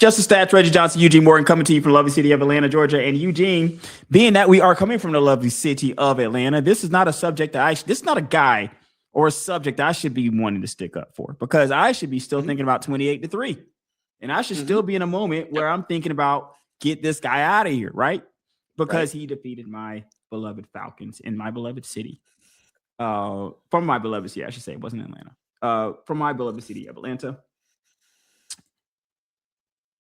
Justice Stats, Reggie Johnson, Eugene Morgan, coming to you from the lovely city of Atlanta, Georgia. And Eugene, being that we are coming from the lovely city of Atlanta, this is not a subject that this is not a guy or a subject I should be wanting to stick up for, because I should be still thinking about 28-3. And I should still be in a moment where I'm thinking about get this guy out of here, right? Because he defeated my beloved Falcons in my beloved city. From my beloved city, I should say. It wasn't Atlanta. From my beloved city of Atlanta.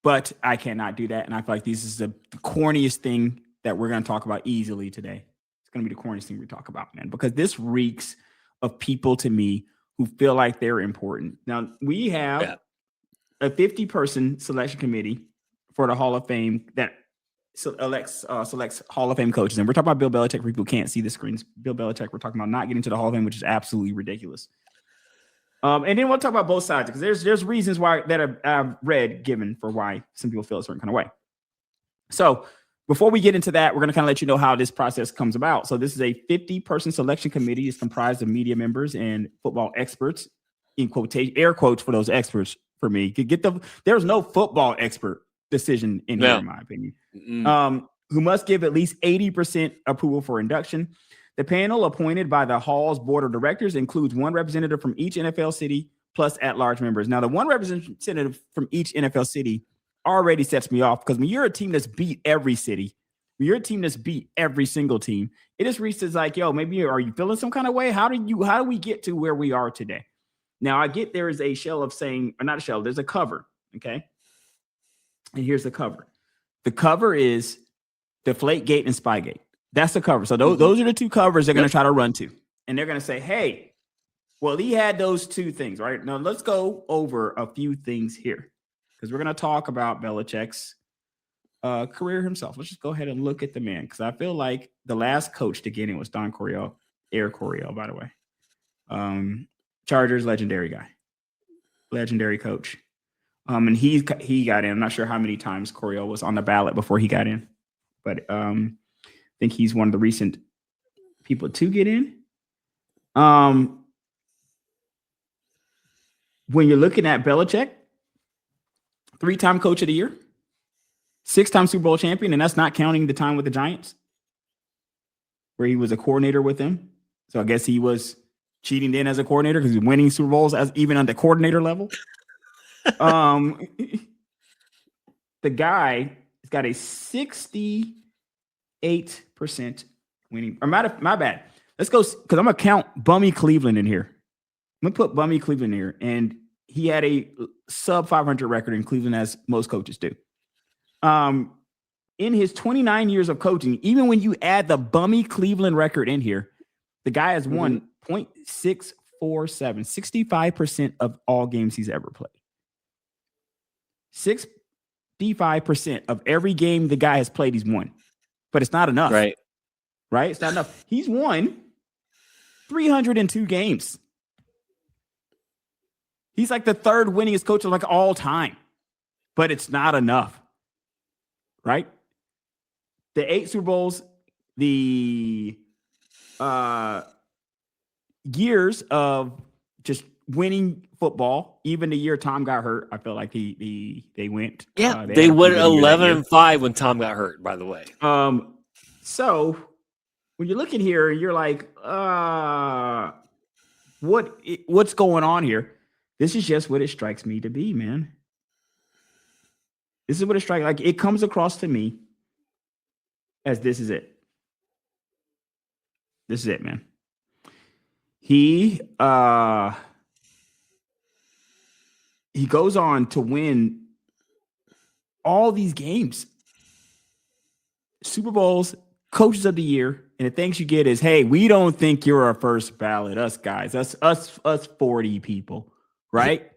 But I cannot do that. And I feel like this is the corniest thing that we're going to talk about easily today. It's going to be the corniest thing we talk about, man, because this reeks of people to me who feel like they're important. Now, we have a 50-person selection committee for the Hall of Fame that selects Hall of Fame coaches. And we're talking about Bill Belichick. For people who can't see the screens, Bill Belichick, we're talking about not getting to the Hall of Fame, which is absolutely ridiculous. And then we'll talk about both sides, because there's reasons why that I've read given for why some people feel a certain kind of way. So before we get into that, we're going to kind of let you know how this process comes about. So this is a 50-person selection committee. It's comprised of media members and football experts, in quotation, air quotes for those experts for me. There's no football expert decision in here, in my opinion, who must give at least 80% approval for induction. The panel appointed by the Hall's board of directors includes one representative from each NFL city plus at-large members. Now, the one representative from each NFL city already sets me off, because when you're a team that's beat every city, when you're a team that's beat every single team, it just reaches like, yo, maybe are you feeling some kind of way? How do we get to where we are today? Now, I get there is a shell of saying, or not a shell, there's a cover, okay? And here's the cover. The cover is Deflategate and Spygate. That's the cover. So those are the two covers they're going to try to run to. And they're going to say, hey, well, he had those two things, right? Now, let's go over a few things here, because we're going to talk about Belichick's career himself. Let's just go ahead and look at the man, because I feel like the last coach to get in was Don Coryell, Air Coryell, by the way. Chargers, legendary guy, legendary coach. And he got in. I'm not sure how many times Coryell was on the ballot before he got in, but I think he's one of the recent people to get in. When you're looking at Belichick, 3-time coach of the year, 6-time Super Bowl champion, and that's not counting the time with the Giants, where he was a coordinator with them. So I guess he was cheating then as a coordinator, because he's winning Super Bowls as even on the coordinator level. The guy has got a 68% winning. Or my bad. Let's go, because I'm gonna count Bummy Cleveland in here. I'm gonna put Bummy Cleveland here, and he had a sub 500 record in Cleveland, as most coaches do. In his 29 years of coaching, even when you add the Bummy Cleveland record in here, the guy has won 0.647, 65% of all games he's ever played. 65% of every game the guy has played, he's won. But it's not enough. Right? It's not enough. He's won 302 games. He's like the third winningest coach of like all time. But it's not enough. Right? The 8 Super Bowls, the years of just winning football, even the year Tom got hurt, I feel like they went. Yeah, they went 11-5 when Tom got hurt, by the way. So when you look at here, you're like, what's going on here? This is just what it strikes me to be, man. This is what it strikes like. It comes across to me as this is it. This is it, man. He goes on to win all these games, Super Bowls, coaches of the year, and the things you get is, hey, we don't think you're our first ballot, us guys, us 40 people, right?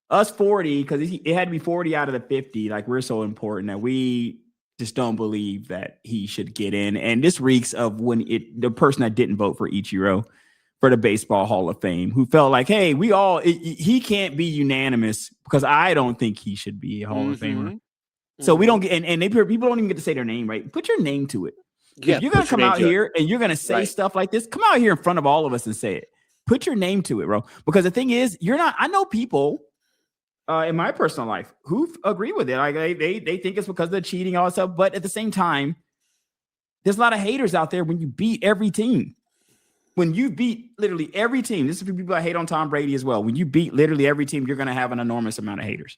Us 40, because it had to be 40 out of the 50. Like, we're so important that we just don't believe that he should get in. And this reeks of the person that didn't vote for Ichiro for the Baseball Hall of Fame, who felt like, hey, he can't be unanimous because I don't think he should be a Hall of Famer. So we don't get, and people don't even get to say their name, right? Put your name to it. Yeah, if you're going to come out here and you're going to say stuff like this, come out here in front of all of us and say it. Put your name to it, bro. Because the thing is, I know people in my personal life who agree with it. Like they think it's because of the cheating, all that stuff. But at the same time, there's a lot of haters out there when you beat every team. When you beat literally every team, this is for people that hate on Tom Brady as well. When you beat literally every team, you're going to have an enormous amount of haters.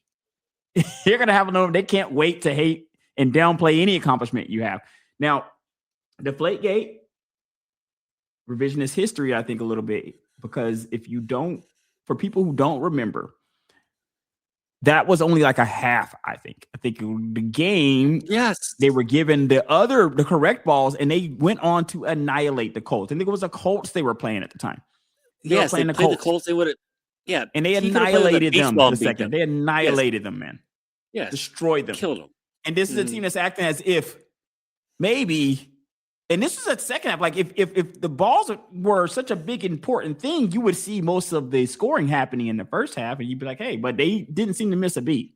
You're going to have they can't wait to hate and downplay any accomplishment you have. Now, Deflategate, revisionist history, I think a little bit, because if you don't, for people who don't remember, that was only like a half, I think. I think the game, yes, they were given the correct balls, and they went on to annihilate the Colts. I think it was the Colts they were playing at the time. They were playing the Colts. They would have, and they annihilated them the second. They annihilated them, man. Yes, destroyed them, killed them. And this is a team that's acting as if maybe. And this was a second half. Like if the balls were such a big important thing, you would see most of the scoring happening in the first half, and you'd be like, "Hey," but they didn't seem to miss a beat.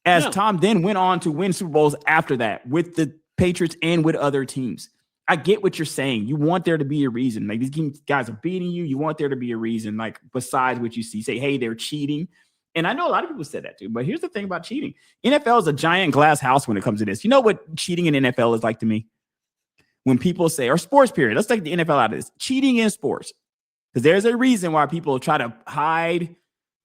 As Tom then went on to win Super Bowls after that with the Patriots and with other teams. I get what you're saying. You want there to be a reason. Like these guys are beating you. You want there to be a reason. Like besides what you see, say, "Hey, they're cheating." And I know a lot of people said that too. But here's the thing about cheating: NFL is a giant glass house when it comes to this. You know what cheating in NFL is like to me? When people say, or sports period, let's take the NFL out of this, cheating in sports. Because there's a reason why people try to hide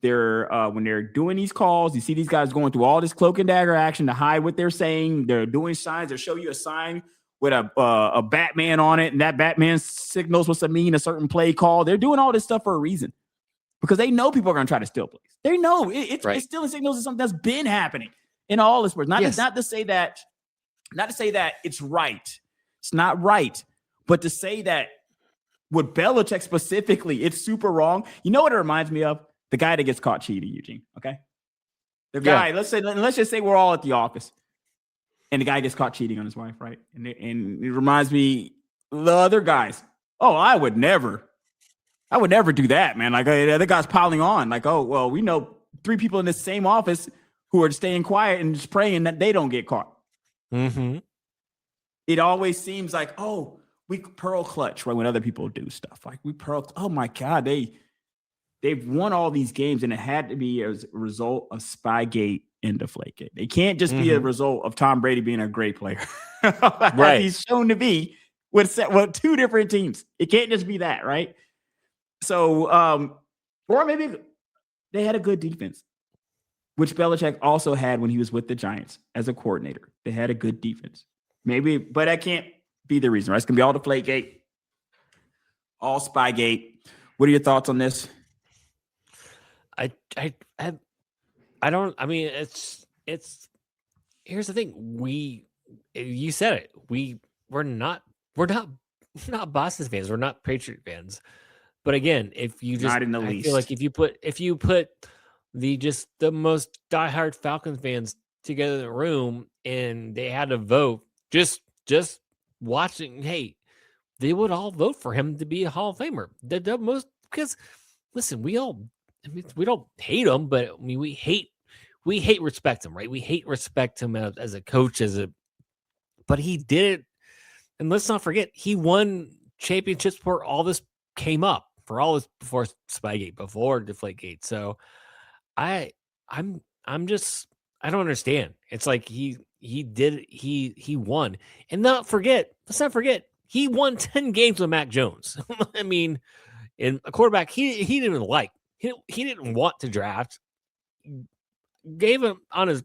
their, when they're doing these calls, you see these guys going through all this cloak and dagger action to hide what they're saying. They're doing signs. They'll show you a sign with a Batman on it, and that Batman signals what's to mean a certain play call. They're doing all this stuff for a reason. Because they know people are going to try to steal plays. They know it's stealing signals is something that's been happening in all the sports. Not to say that it's right. It's not right. But to say that with Belichick specifically, it's super wrong. You know what it reminds me of? The guy that gets caught cheating, Eugene. Okay. The guy, let's just say we're all at the office and the guy gets caught cheating on his wife, right? And it reminds me the other guys. Oh, I would never do that, man. Like the other guy's piling on. Like, oh, well, we know 3 people in the same office who are staying quiet and just praying that they don't get caught. Mm-hmm. It always seems like, oh, we pearl clutch, right? When other people do stuff, like we pearl. Oh my God, they've won all these games, and it had to be as a result of Spygate and Deflategate. They can't just be a result of Tom Brady being a great player, right? He's shown to be with 2 different teams. It can't just be that, right? So, or maybe they had a good defense, which Belichick also had when he was with the Giants as a coordinator. They had a good defense. Maybe, but that can't be the reason, right? It's going to be all Deflategate, all Spygate. What are your thoughts on this? I don't, I mean, it's, here's the thing. You said it. We're not Boston fans. We're not Patriot fans. But again, if you just, not in the least. feel like if you put the most diehard Falcons fans together in the room and they had to vote, just watching, hey, they would all vote for him to be a Hall of Famer. The most, because listen, we don't hate him, but I mean, we hate respect him, right? We hate respect him as a coach, but he did it. And let's not forget, he won championships before all this came up, before Spygate, before Deflategate. So I don't understand. It's like he won. And let's not forget, he won 10 games with Mac Jones. I mean, and a quarterback he didn't even like. He didn't want to draft. Gave him on his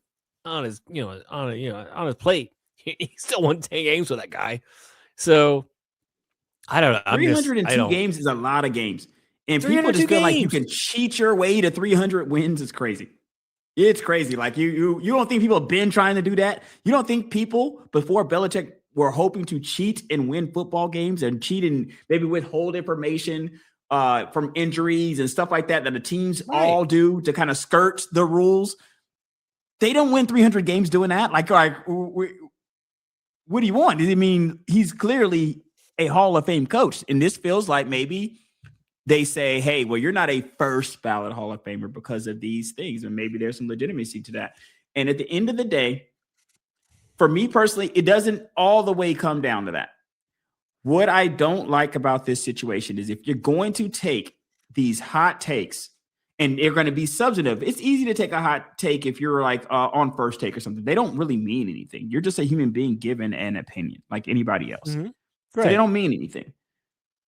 plate. He still won 10 games with that guy. So I don't know. 302 games is a lot of games. And people just feel like you can cheat your way to 300 wins. It's crazy. It's crazy. Like you don't think people have been trying to do that? You don't think people before Belichick were hoping to cheat and win football games and cheat and maybe withhold information from injuries and stuff like that the teams all do to kind of skirt the rules? They don't win 300 games doing that. Like what do you want? I mean, he's clearly a Hall of Fame coach. And this feels like maybe they say, hey, well, you're not a first ballot Hall of Famer because of these things. And maybe there's some legitimacy to that. And at the end of the day, for me personally, it doesn't all the way come down to that. What I don't like about this situation is if you're going to take these hot takes and they're going to be substantive. It's easy to take a hot take if you're like on First Take or something. They don't really mean anything. You're just a human being given an opinion like anybody else. Mm-hmm. So they don't mean anything.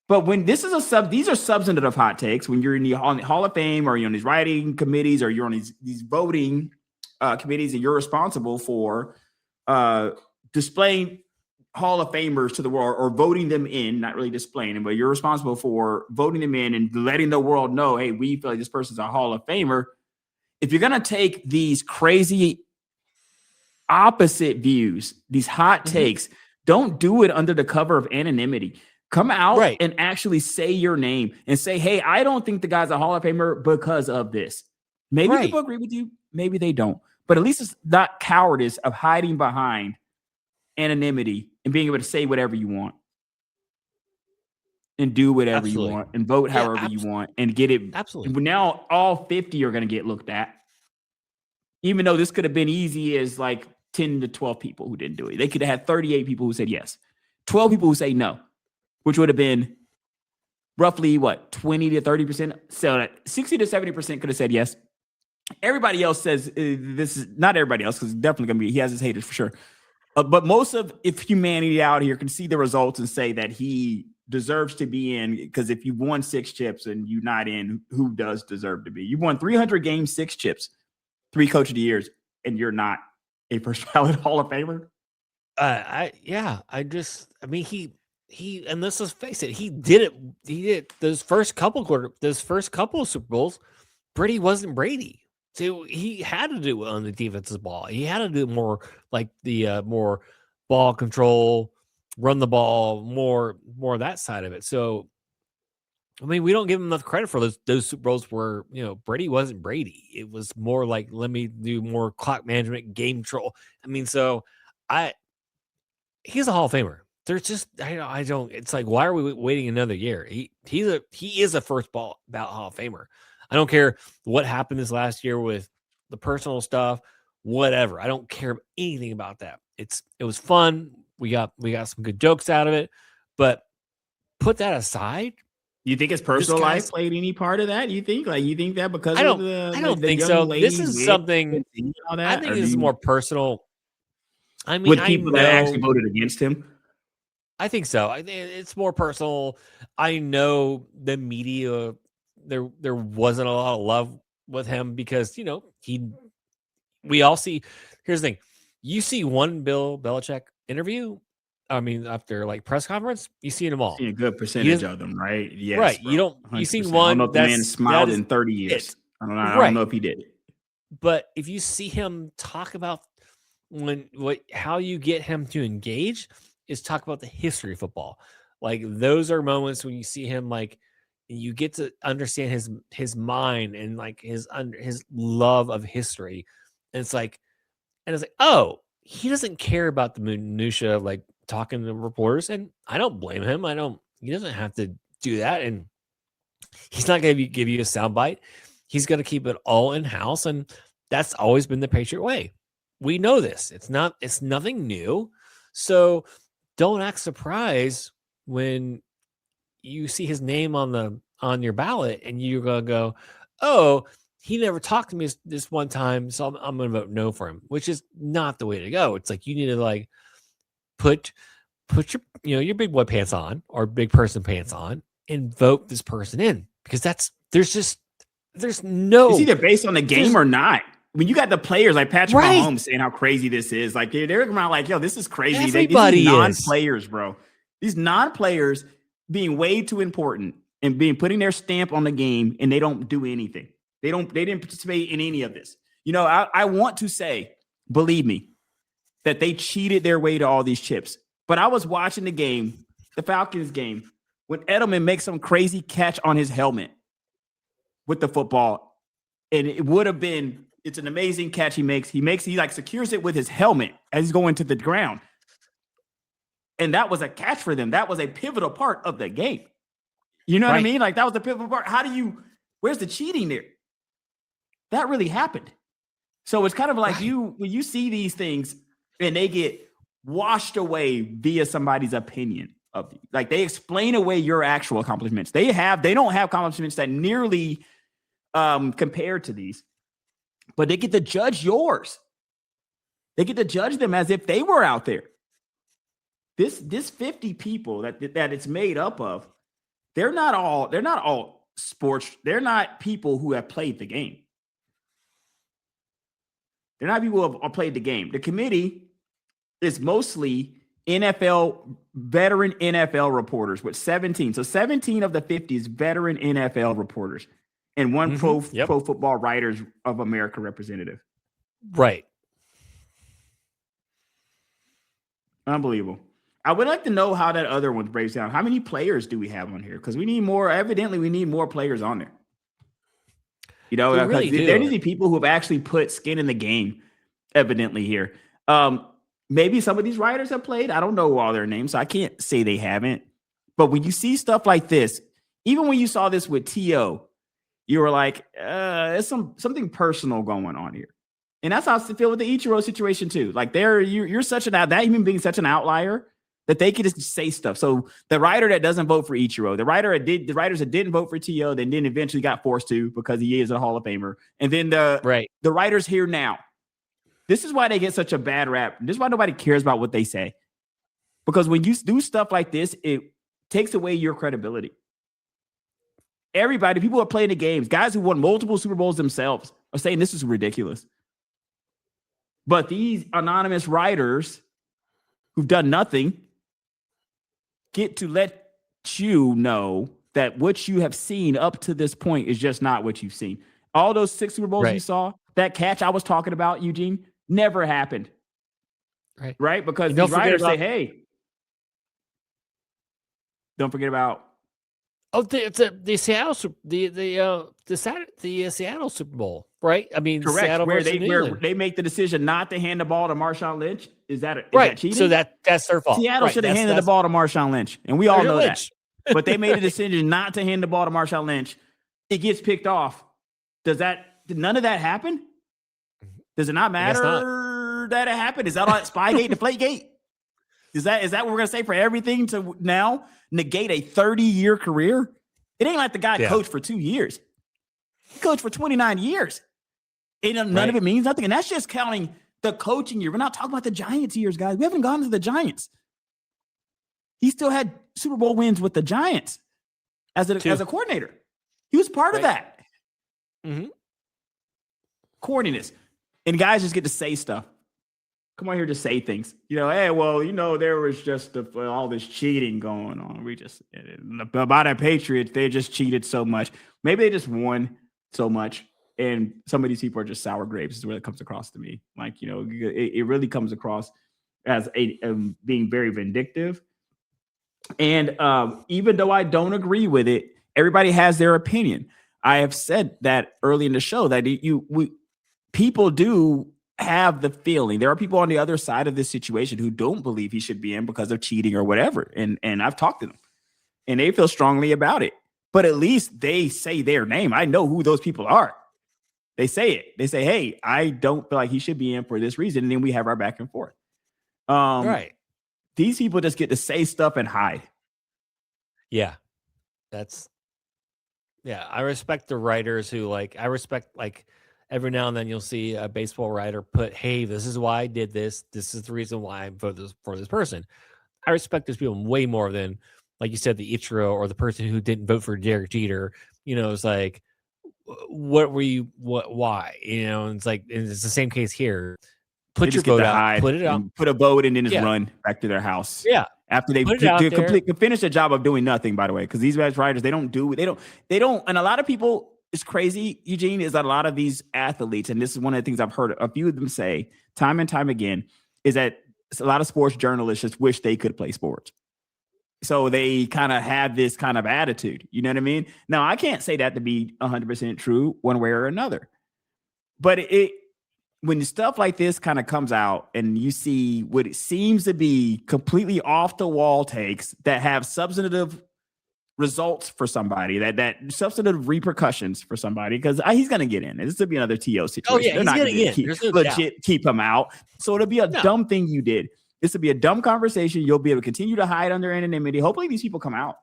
But when this is these are substantive hot takes. When you're in the Hall of Fame, or you're on these writing committees, or you're on these voting committees, and you're responsible for displaying Hall of Famers to the world, or voting them in, not really displaying them, but you're responsible for voting them in and letting the world know, hey, we feel like this person's a Hall of Famer. If you're going to take these crazy opposite views, these hot takes, don't do it under the cover of anonymity. Come out and actually say your name and say, hey, I don't think the guy's a Hall of Famer because of this. Maybe people agree with you. Maybe they don't. But at least it's not cowardice of hiding behind anonymity and being able to say whatever you want and do whatever you want and vote however you want and get it. Absolutely. Now all 50 are going to get looked at, even though this could have been easy as like 10 to 12 people who didn't do it. They could have had 38 people who said yes, 12 people who say no, which would have been roughly 20 to 30%. So 60 to 70% could have said yes. Everybody else says this is not everybody else, because definitely going to be, he has his haters for sure. But most of humanity out here can see the results and say that he deserves to be in, because if you won 6 chips and you're not in, who does deserve to be? You won 300 games, 6 chips, 3 Coach of the Years, and you're not a first ballot Hall of Famer? He and let's just face it, he did it those first couple of Super Bowls. Brady wasn't Brady. So he had to do it on the defensive ball. He had to do more like the more ball control, run the ball, more of that side of it. So, I mean, we don't give him enough credit for those Super Bowls where, Brady wasn't Brady. It was more like, let me do more clock management, game control. I mean, so he's a Hall of Famer. There's just, I don't, it's like, why are we waiting another year? He is a first ballot Hall of Famer. I don't care what happened this last year with the personal stuff, whatever. I don't care anything about that. It was fun. We got some good jokes out of it, but put that aside. You think his personal life played any part of that? You think that because I don't think so. This is something. I think this is more personal. I mean, with people that actually voted against him. I think so. I think it's more personal. I know the media. There wasn't a lot of love with him because we all see. Here's the thing: you see one Bill Belichick interview. I mean, after like press conference, you see them all. See a good percentage of them, right? Yes, right. Bro, you don't. 100%. You see one. I don't know if the man smiled in 30 years. I don't know if he did it. But if you see him talk about how you get him to engage is talk about the history of football. Like those are moments when you see him you get to understand his mind and like his love of history. And it's like, oh, he doesn't care about the minutia of like talking to reporters. And I don't blame him. He doesn't have to do that. And he's not going to give you a soundbite. He's going to keep it all in house. And that's always been the Patriot way. We know this. It's nothing new. So don't act surprised when you see his name on your ballot and you're going to go, oh, he never talked to me this one time, so I'm going to vote no for him, which is not the way to go. It's like you need to like put your your big boy pants on or big person pants on and vote this person in, because there's no. It's either based on the game or not. When you got the players like Patrick Mahomes saying how crazy this is, like they're around like, yo, this is crazy. Everybody these non-players, bro. These non-players being way too important and putting their stamp on the game, and they don't do anything. They didn't participate in any of this. I want to say, believe me, that they cheated their way to all these chips. But I was watching the game, the Falcons game, when Edelman makes some crazy catch on his helmet with the football, and it would have been. It's an amazing catch he makes. He like secures it with his helmet as he's going to the ground. And that was a catch for them. That was a pivotal part of the game. You know what I mean? Like that was the pivotal part. Where's the cheating there? That really happened. So it's kind of like when you see these things and they get washed away via somebody's opinion of you. Like they explain away your actual accomplishments. They don't have accomplishments that nearly compared to these, but they get to judge yours. They get to judge them as if they were out there. This 50 people that it's made up of, they're not all sports. They're not people who have played the game. They're not people who have played the game. The committee is mostly veteran NFL reporters with 17. So 17 of the 50 is veteran NFL reporters and one pro football writers of America representative. Right. Unbelievable. I would like to know how that other one breaks down. How many players do we have on here? Because we need more. Evidently, we need more players on there. You know, really there need to be people who have actually put skin in the game, evidently here. Maybe some of these writers have played. I don't know all their names, so I can't say they haven't. But when you see stuff like this, even when you saw this with T.O., you were like, there's something personal going on here. And that's how I feel with the Ichiro situation too. Like you're such that human being such an outlier that they could just say stuff. So the writer that doesn't vote for Ichiro, the writers that didn't vote for T.O., then eventually got forced to because he is a Hall of Famer. And then the writers here now. This is why they get such a bad rap. This is why nobody cares about what they say. Because when you do stuff like this, it takes away your credibility. Everybody, people who are playing the games, guys who won multiple Super Bowls themselves are saying this is ridiculous. But these anonymous writers who've done nothing get to let you know that what you have seen up to this point is just not what you've seen. All those 6 Super Bowls you saw, that catch I was talking about, Eugene, never happened. Right? Because these writers say, hey, don't forget about the Seattle Super Bowl, right? I mean, correct. Seattle where they make the decision not to hand the ball to Marshawn Lynch. Is that cheating? So that's their fault. Seattle should have handed the ball to Marshawn Lynch, and we all know that. But they made a decision not to hand the ball to Marshawn Lynch. It gets picked off. Did none of that happen? Does it not matter that it happened? Is that on Spygate and Deflategate? Is that what we're gonna say for everything to now negate a 30-year career? It ain't like the guy coached for 2 years. He coached for 29 years. None of it means nothing. And that's just counting the coaching year. We're not talking about the Giants years, guys. We haven't gone to the Giants. He still had Super Bowl wins with the Giants as a coordinator. He was part of that. Mm-hmm. Corniness. And guys just get to say stuff. Come on here to say things. Hey, well, there was just all this cheating going on. About the Patriots, they just cheated so much. Maybe they just won so much. And some of these people are just sour grapes is where it comes across to me. Like, it really comes across as being very vindictive. And even though I don't agree with it, everybody has their opinion. I have said that early in the show that people do have the feeling. There are people on the other side of this situation who don't believe he should be in because of cheating or whatever. And I've talked to them and they feel strongly about it, but at least they say their name. I know who those people are. They say it. They say, hey, I don't feel like he should be in for this reason. And then we have our back and forth. Right. These people just get to say stuff and hide. Yeah. I respect the writers who every now and then you'll see a baseball writer put, hey, this is why I did this. This is the reason why I voted for this person. I respect those people way more than, like you said, the Ichiro or the person who didn't vote for Derek Jeter. It's like, what were you, why? And it's like, and it's the same case here. Put your vote out, put it out. Put a vote and then just run back to their house. Yeah. After they finish the job of doing nothing, by the way, because these writers, they don't. And a lot of people, it's crazy, Eugene, is that a lot of these athletes, and this is one of the things I've heard a few of them say time and time again, is that a lot of sports journalists just wish they could play sports. So they kind of have this kind of attitude. You know what I mean? Now, I can't say that to be 100% true one way or another. But when stuff like this kind of comes out and you see what it seems to be completely off the wall takes that have substantive results for somebody, that substantive repercussions for somebody, because he's going to get in. This will be another TO situation. Oh, yeah, They're not going to keep him out. So it'll be a dumb thing you did. This will be a dumb conversation. You'll be able to continue to hide under anonymity. Hopefully these people come out.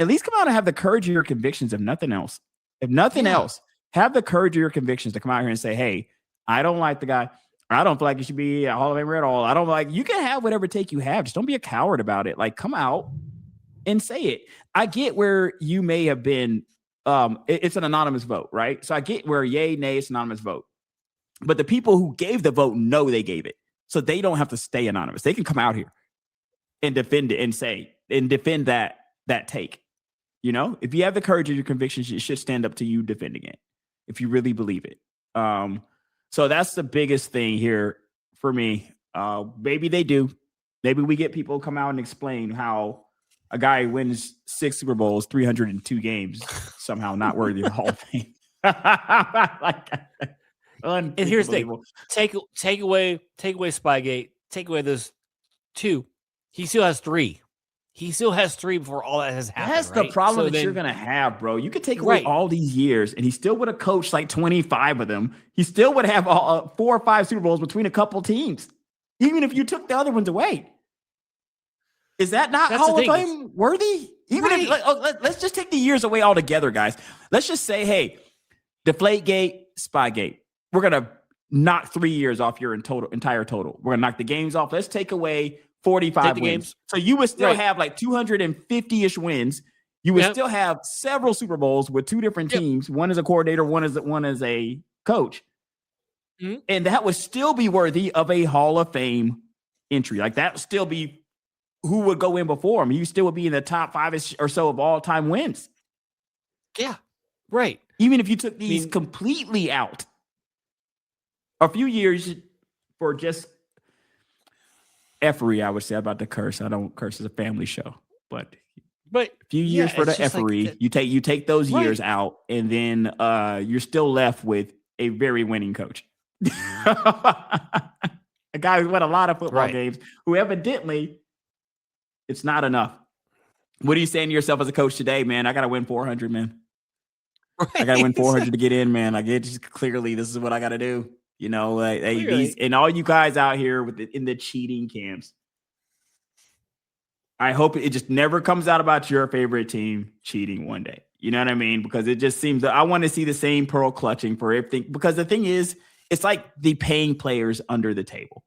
At least come out and have the courage of your convictions, if nothing else. If nothing else, have the courage of your convictions to come out here and say, hey, I don't like the guy. I don't feel like he should be a Hall of Famer at all. I don't like, you can have whatever take you have. Just don't be a coward about it. Like, come out and say it. I get where you may have been, it's an anonymous vote, right? So I get where yay, nay, it's anonymous vote. But the people who gave the vote know they gave it. So they don't have to stay anonymous. They can come out here and defend it and say, and defend that take. You know, if you have the courage of your convictions, it should stand up to you defending it if you really believe it. So that's the biggest thing here for me. Maybe they do. Maybe we get people come out and explain how a guy who wins 6 Super Bowls, 302 games, somehow not worthy of the Hall of Fame. And here's the thing: take away Spygate, take away those 2. He still has 3. He still has 3 before all that has happened. That's right? the problem So that you're going to have, bro. You could take away all these years, and he still would have coached like 25 of them. He still would have 4 or 5 Super Bowls between a couple teams, even if you took the other ones away. Is that not Hall of Fame worthy? Even if, let's just take the years away altogether, guys. Let's just say, hey, Deflategate, Spygate. We're going to knock 3 years off your entire total. We're going to knock the games off. Let's take away 45 wins. Games. So you would still have like 250-ish wins. You would still have several Super Bowls with 2 different teams. One is a coordinator, one is a coach. Mm-hmm. And that would still be worthy of a Hall of Fame entry. Like that would still be who would go in before him. You still would be in the top 5 or so of all-time wins. Yeah, right. Even if you took these completely out. A few years for just effery, I would say. About the curse. I don't curse, as a family show, but a few years for the effery. Like you take those years out, and then you're still left with a very winning coach. A guy who won a lot of football games, who evidently it's not enough. What are you saying to yourself as a coach today, man? I got to win 400, man. Right. I got to win 400 to get in, man. Like, it just clearly, this is what I got to do. You know, like these, and all you guys out here in the cheating camps. I hope it just never comes out about your favorite team cheating one day. You know what I mean? Because it just seems that I want to see the same pearl clutching for everything. Because the thing is, it's like the paying players under the table.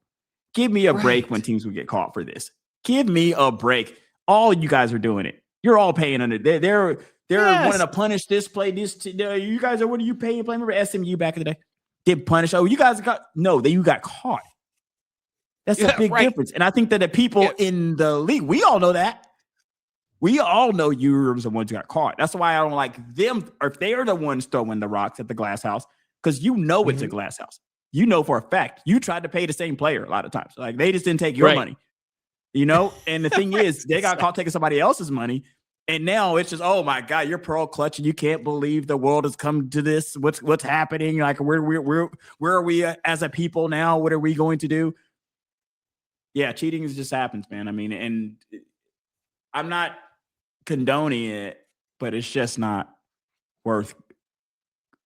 Give me a break when teams would get caught for this. Give me a break. All you guys are doing it. You're all paying under. They're wanting to punish this play. You guys are. What are you paying? Play? Remember SMU back in the day? Did punish? Oh, you guys got you got caught. That's a big difference. And I think that the people in the league, we all know that. We all know you're the ones who got caught. That's why I don't like them, or if they are the ones throwing the rocks at the glass house, because you know it's a glass house. You know for a fact. You tried to pay the same player a lot of times. Like, they just didn't take your money. You know? And the thing is, they got caught taking somebody else's money. And now it's just, oh my God, you're pearl clutching. You can't believe the world has come to this. What's happening? Like, where are we as a people now? What are we going to do? Yeah, cheating just happens, man. I mean, and I'm not condoning it, but it's just not worth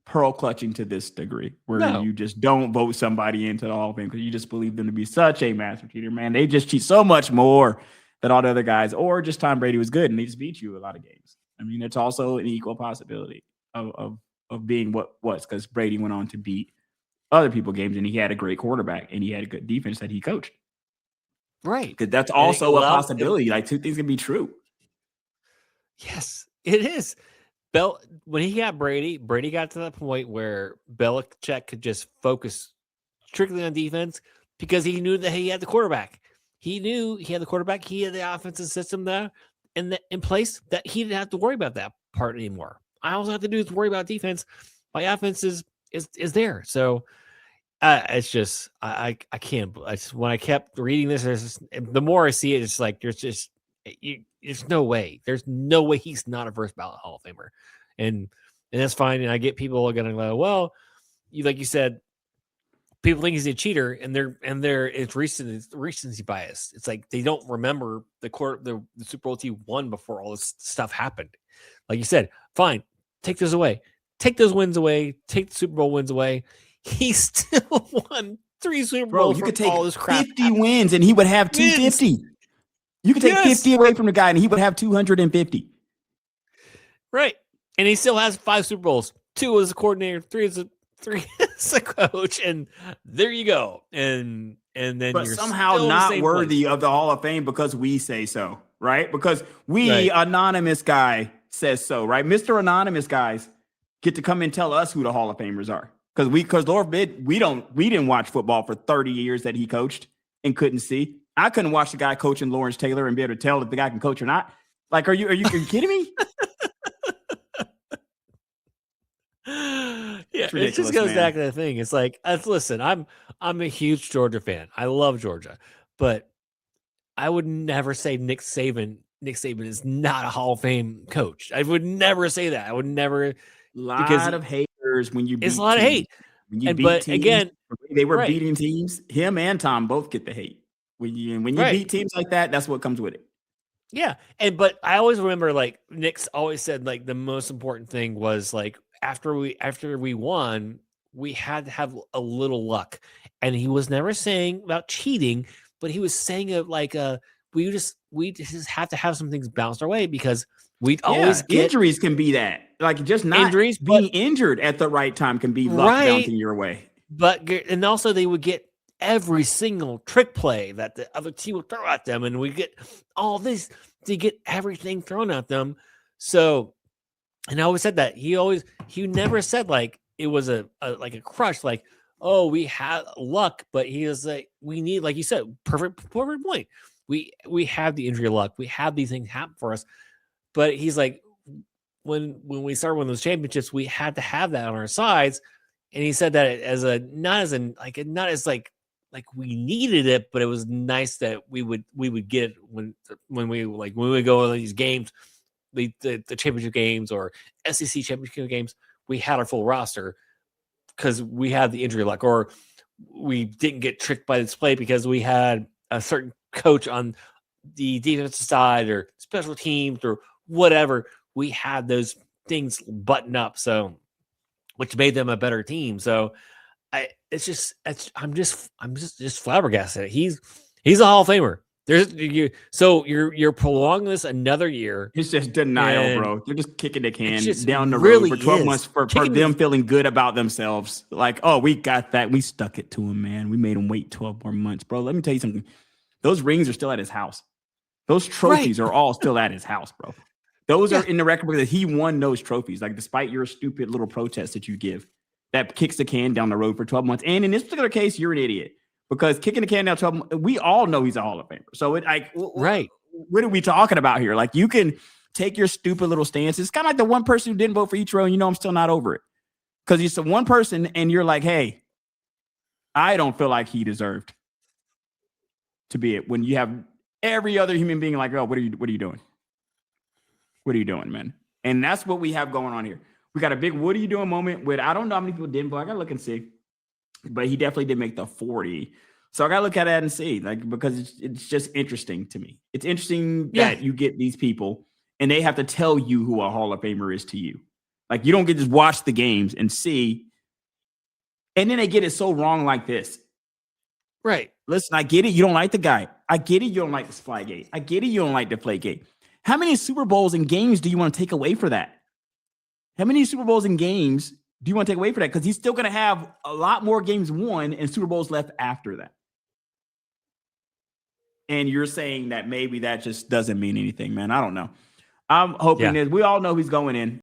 pearl clutching to this degree, where you just don't vote somebody into the Hall of Fame because you just believe them to be such a master cheater, man. They just cheat so much more than all the other guys, or just Tom Brady was good and he just beat you a lot of games. I mean, it's also an equal possibility of being what was, because Brady went on to beat other people games, and he had a great quarterback and he had a good defense that he coached. Right. Because that's also a possibility. Like, two things can be true. Yes, it is. When he got Brady got to that point where Belichick could just focus strictly on defense because he knew that he had the quarterback. He knew he had the quarterback. He had the offensive system there in place that he didn't have to worry about that part anymore. I also have to do is worry about defense. My offense is there. So it's just I can't. When I kept reading this, the more I see it, it's like there's no way. There's no way he's not a first ballot Hall of Famer, and that's fine. And I get people are gonna go, well, like you said, people think he's a cheater, and it's recency bias. It's like they don't remember the Super Bowl he won before all this stuff happened. Like you said, fine, take those away, take those wins away, take the Super Bowl wins away. He still won 3 Super Bowls. You could take all this crap 50 wins, and he would have 250. You could take 50 away from the guy, and he would have 250. Right. And he still has 5 Super Bowls. 2 as a coordinator, 3 as a coach, and there you go. And then But you're somehow still in the not same worthy place. of the Hall of Fame because we say so, right? Because we, Right. anonymous guy, says so, right? Mr. Anonymous guys get to come and tell us who the Hall of Famers are. Because Lord forbid, we didn't watch football for 30 years that he coached and couldn't see. I couldn't watch the guy coaching Lawrence Taylor and be able to tell if the guy can coach or not. Like, are you kidding me? Yeah, It's it just ridiculous, goes back man. to the thing. It's like, listen, I'm a huge Georgia fan. I love Georgia, but I would never say Nick Saban is not a Hall of Fame coach. I would never say that. I would never, because Lot of haters when you it's a beat lot of teams. hate. When you And beat but teams, again, they were right, beating teams. Him and Tom both get the hate. When you right. beat teams like that, that's what comes with it. Yeah. But I always remember like Nick's always said like the most important thing was like after we won, we had to have a little luck. And he was never saying about cheating, but he was saying it like we just have to have some things bounced our way because we'd always Yeah, get injuries can be that. Like just not injuries, but being injured at the right time can be luck right. bouncing your way. But and also they would get every single trick play that the other team would throw at them, and we get all this to get everything thrown at them. So, and I always said that he never said like it was a like a crush, like oh we had luck, but he was like we need like you said perfect point. We have the injury luck, we have these things happen for us, but he's like when we started winning those championships, we had to have that on our sides. And he said that as a not as an like not as like we needed it, but it was nice that we would get it when we would go to these games, the championship games or SEC championship games, we had our full roster because we had the injury luck, or we didn't get tricked by this play because we had a certain coach on the defensive side or special teams or whatever. We had those things buttoned up, so which made them a better team. So I'm just flabbergasted. He's a Hall of Famer. You're prolonging this another year, It's just denial, and bro. They're just kicking the it can just down the road really for 12 is months for kicking them this. feeling good about themselves. Like, oh, we got that. We stuck it to him, man. We made him wait 12 more months, bro. Let me tell you something. Those rings are still at his house. Those Right. trophies are all still at his house, bro. Those Yeah. are in the record book that he won those trophies. Like, despite your stupid little protest that you give, that kicks the can down the road for 12 months. And in this particular case, you're an idiot because kicking the can down 12 months, we all know he's a Hall of Famer. So Right. what are we talking about here? Like, you can take your stupid little stance. It's kind of like the one person who didn't vote for Ichiro, and you know I'm still not over it because he's the one person, and you're like, hey, I don't feel like he deserved to be it. When you have every other human being like, oh, what are you doing? What are you doing, man? And that's what we have going on here. We got a big what are you doing moment with, I don't know how many people didn't vote. I got to look and see. But he definitely did make the 40. So I got to look at it and see, like, because it's just interesting to me. It's interesting Yeah. that you get these people and they have to tell you who a Hall of Famer is to you. Like, you don't get to just watch the games and see. And then they get it so wrong like this. Right. Listen, I get it. You don't like the guy. I get it. You don't like the Spygate. I get it. You don't like the Deflategate. How many Super Bowls and games do you want to take away for that? How many Super Bowls and games do you want to take away for that? Because he's still going to have a lot more games won and Super Bowls left after that. And you're saying that maybe that just doesn't mean anything, man. I don't know. I'm hoping that we all know he's going in.